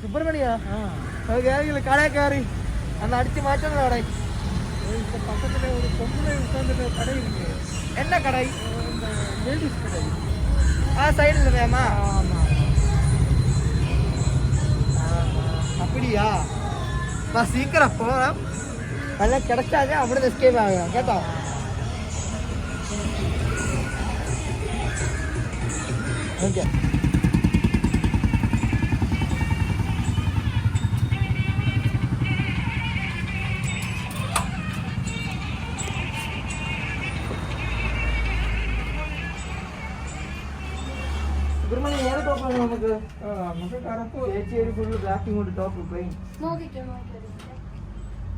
സുബ്രഹ്മണ്യ കടയിൽ കയറി അന്ന് അടിച്ചു മാറ്റുന്നത് അവിടെ பக்கத்துல ஒரு பொம்பளை உட்காந்துட்டு கடை இருக்கு. என்ன கடை? லேடிஸ் கடை. சைடில் இல்லையாம்மா? ஆமாம். அப்படியா? நான் சீக்கிரம் போகிறேன். அதெல்லாம் கிடைச்சாங்க அப்படியே எஸ்கேப் ஆகும் கேட்டா. ஓகே സുബ്രഹ്മണ്യം ഏത് ടോപ്പാണ് നമുക്ക്? ചേച്ചി ഒരു ഫുള്ള് ബ്ലാക്കും കൊണ്ട് ടോപ്പ് പ്ലെയിൻ.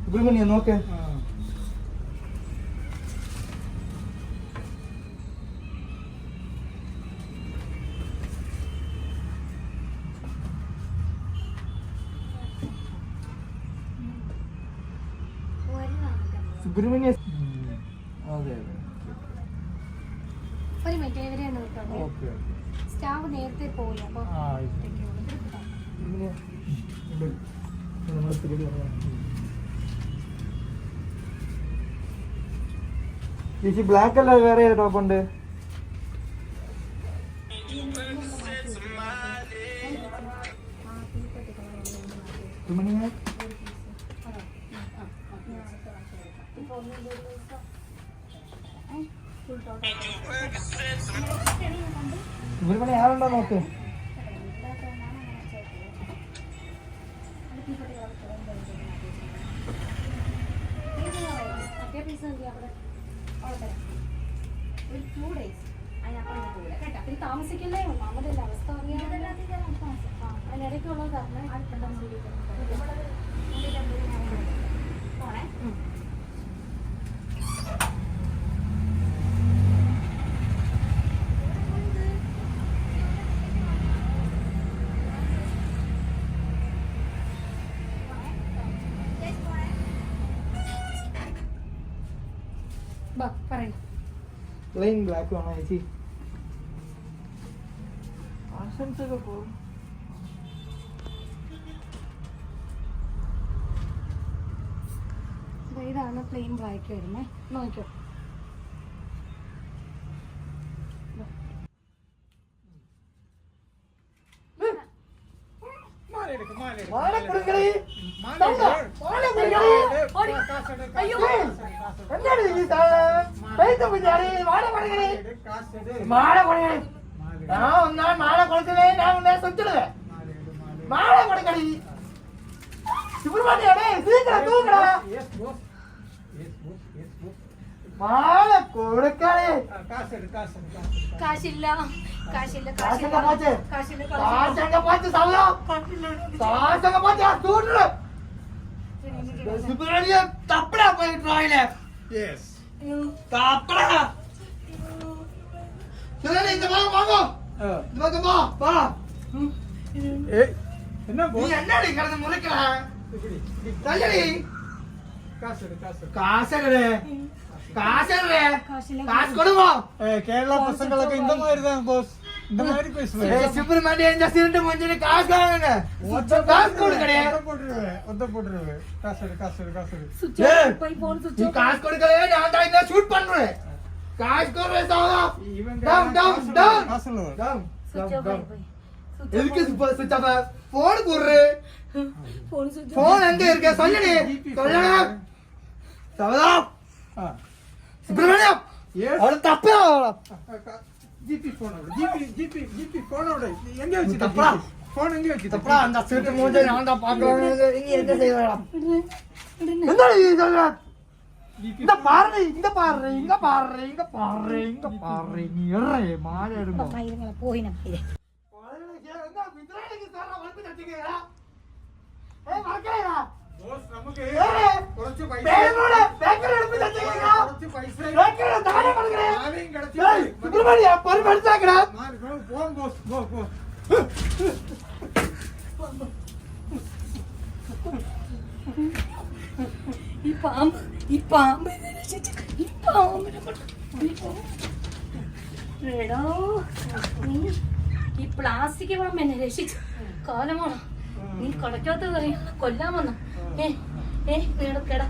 സുബ്രഹ്മണ്യം നോക്കേ. സുബ്രഹ്മണ്യ അതെ അതെ ഒരു മെറ്റീരിയലാണ് കേട്ടോ. സ്റ്റാവ് നേരത്തെ പോയി അപ്പൊ ചേച്ചി ബ്ലാക്ക് അല്ല വേറെ ഏത് ടോപ്പ് ഉണ്ട്? സുബ്രഹ്മണ്യം ആരുണ്ടോ നോക്ക്. താമസിക്കല്ലേ നമ്മുടെ അവസ്ഥ അതിനിടയ്ക്കുള്ളത് പ്ലെയിൻ ബ്ലാക്ക് വേണോ ചേച്ചി? ആശംസകൾ പോകും. ഇതാണ് പ്ലെയിൻ ബ്ലാക്ക് വരുന്നേ. നോക്കിയോ കാശില്ല കാശില്ല തപ്പടാ പോയി ഡ്രോയില് തപ്പടാ இந்த பக்கம் வாங்கோ. இந்த பக்கம் வா வா. என்ன போ? நீ என்னடி கடந்து முறைக்கற? இப்படி. தள்ளடி. காசு கொடுங்க. கேரளா பசங்களுக்கு இந்த மாதிரி தான் போஸ். இந்த மாதிரி பேசுவேன். சுப்ரமணியன் ஜஸ்ட் கொஞ்சம் காசு வாங்குங்க. காசு கொடுங்கடே. ஒத்த போட்டுருவே. காசு போய் போன் சுவிட்ச் நீ காசு கொடுக்கவே நான் தான் இத ஷூட் பண்றேன். காசு கொடுவே சாவா. டவுன். எதுக்கு சுவிட்ச் ஆஃப்? போன் குடுறே. போன் எங்க இருக்கு சொல்லுடி. சொல்லுடா. சாவா. சுப்ரமணியம் அவள தப்பா ஜிபி போனோட எங்க வச்சு தப்பா போன் எங்க வச்சு தப்பா அந்த சீட்டு மூஞ்ச நான் தான் பார்க்கறேன். நீ என்ன செய்வடா? என்ன நீ சொல்ற? இந்த பாரு நீ ஏறே மாலை எடுங்க. பையங்கள போயினா இது என்ன வித்ராணிக்கு சார வளர்த்து கட்டிக்கடா. மறக்கறடா போஸ் நமக்கு കുറച്ച് പൈസ പേരോட ബേക്കറി എടുത്ത് കട്ടിക്കടാ. കുറച്ച് പൈസ ബേക്കറി താഴെ കൊടുക്കണേ. ആരെയും കടത്തി സുബ്രഹ്മണ്യ ഒരു മനസാക്കടാ. പോം ബോസ് പോ ഈ പാമ്പ് ഈ പ്ലാസ്റ്റിക് പാമ്പ് എന്നെ രക്ഷിച്ചു. കാലമാണ് നീ കൊടക്കകത്ത് കൊല്ലാൻ വന്നു. വീണു കിട,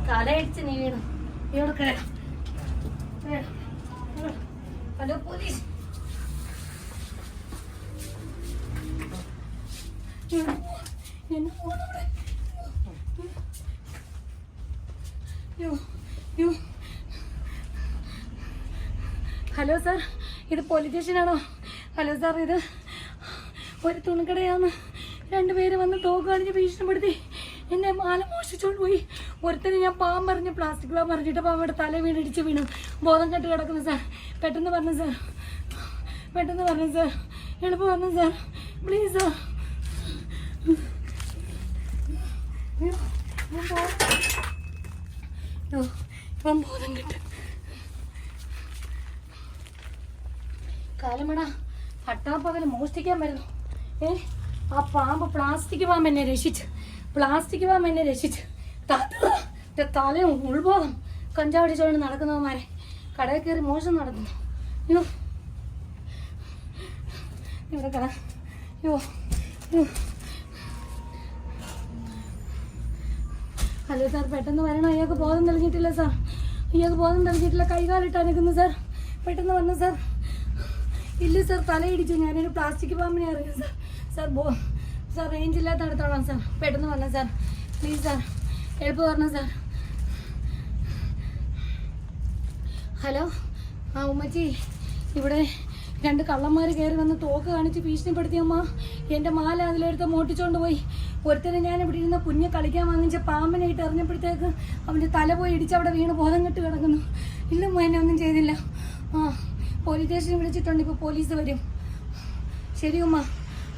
തലയടിച്ച് നീ വീണു. വീണു കിട. Hello police. ഹലോ സാർ, ഇത് പോലീസ് സ്റ്റേഷനാണോ? ഹലോ സാർ, ഇത് ഒരു തുണിക്കടയാണ്. 2 പേര് വന്ന് തോക്ക് കാണിച്ച് ഭീഷണിപ്പെടുത്തി എന്നെ മാല മോഷിച്ചോണ്ട് പോയി. ഒരുത്തന് ഞാൻ പാമ്പറിഞ്ഞ് പ്ലാസ്റ്റിക് പാമ്പ് അറിഞ്ഞിട്ട് പാമ്പയുടെ തല വീണിടിച്ച് വീണു. ബോധം കെട്ട് കിടക്കുന്നു സാർ. പെട്ടെന്ന് പറഞ്ഞു സാർ, പെട്ടെന്ന് പറഞ്ഞു സാർ, എളുപ്പം പറഞ്ഞു സാർ, പ്ലീസ് സാർ. ഇപ്പം ബോധം കെട്ട്. കാലമണ പട്ടാപ്പകല് മോഷ്ടിക്കാൻ വരുന്നു. ആ പാമ്പ് പ്ലാസ്റ്റിക് പാമ്പ് എന്നെ രക്ഷിച്ച്, പ്ലാസ്റ്റിക് പാമ്പ് എന്നെ രക്ഷിച്ച്. തലയും ഉൾബോധം കഞ്ചാവടിച്ചോണ്ട് നടക്കുന്നവന്മാരെ കടയിൽ കയറി മോശം നടത്തുന്നു. ഇവിടെ കട. ഹലോ സാർ, പെട്ടെന്ന് വരണം. അയാൾക്ക് ബോധം തെളിഞ്ഞിട്ടില്ല സാർ, അയാൾക്ക് ബോധം തെളിഞ്ഞിട്ടില്ല. കൈകാലിട്ടാ നിൽക്കുന്നു സാർ. പെട്ടെന്ന് വന്നു സാർ. ഇല്ല സാർ, തലയിടിച്ചു. ഞാനൊരു പ്ലാസ്റ്റിക് പാമ്പിനെ അറിയാം സാർ. സാർ റേഞ്ച് ഇല്ലാത്ത അടുത്തോളാം സാർ. പെട്ടെന്ന് വരണം സാർ, പ്ലീസ് സാർ, എളുപ്പം വരണം സാർ. ഹലോ, ഉമ്മച്ചി, ഇവിടെ 2 കള്ളന്മാർ കയറി വന്ന് തോക്ക് കാണിച്ച് ഭീഷണിപ്പെടുത്തിയമ്മ. എൻ്റെ മാല അതിലെടുത്ത് മോട്ടിച്ചോണ്ട് പോയി. ഒരുത്തനെ ഞാൻ ഇവിടെ ഇരുന്ന് കുഞ്ഞ് കളിക്കാൻ വാങ്ങിച്ച പാമ്പിനെ ഇട്ട് എറിഞ്ഞപ്പോഴത്തേക്ക് അവൻ്റെ തല പോയി ഇടിച്ച് അവിടെ വീണ് ബോധം കെട്ട് കിടക്കുന്നു. ഇല്ലുമ്മ എന്നെ ഒന്നും ചെയ്തില്ല. പോലീസ് സ്റ്റേഷനിൽ വിളിച്ചിട്ടുണ്ട്, ഇപ്പോൾ പോലീസ് വരും. ശരി ഉമ്മ.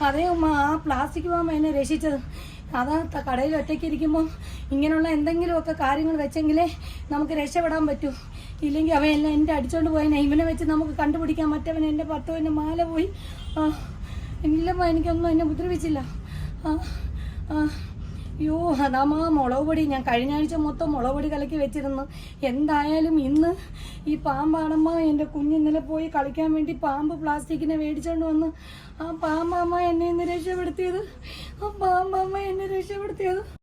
അതേ ഉമ്മ, ആ പ്ലാസ്റ്റിക് പാമ്പ് എന്നെ രക്ഷിച്ചത്. അതാ കടയിൽ ഒറ്റയ്ക്ക് ഇരിക്കുമ്പോൾ ഇങ്ങനെയുള്ള എന്തെങ്കിലുമൊക്കെ കാര്യങ്ങൾ വെച്ചെങ്കിലേ നമുക്ക് രക്ഷപ്പെടാൻ പറ്റൂ. ഇല്ലെങ്കിൽ അവൻ എല്ലാം എൻ്റെ അടിച്ചോണ്ട് പോയതിനെ ഇവനെ വെച്ച് നമുക്ക് കണ്ടുപിടിക്കാൻ. മറ്റവൻ എൻ്റെ ഭർത്താവിൻ്റെ മാല പോയി. ഇല്ലമ്മ, എനിക്കൊന്നും എന്നെ ഉപദ്രവിച്ചില്ല. അയ്യോ, അതാമ്മ മുളക് പൊടി ഞാൻ കഴിഞ്ഞ ആഴ്ച മൊത്തം മുളക് പൊടി കലക്കി വെച്ചിരുന്നു. എന്തായാലും ഇന്ന് ഈ പാമ്പാണമ്മ. എൻ്റെ കുഞ്ഞ് ഇന്നലെ പോയി കളിക്കാൻ വേണ്ടി പാമ്പ് പ്ലാസ്റ്റിക്കിനെ മേടിച്ചോണ്ട് വന്ന് ആ പാമ്പമ്മ എന്നെ ഇന്ന് രക്ഷപ്പെടുത്തിയത്. ആ പാമ്പമ്മ എന്നെ രക്ഷപ്പെടുത്തിയത്.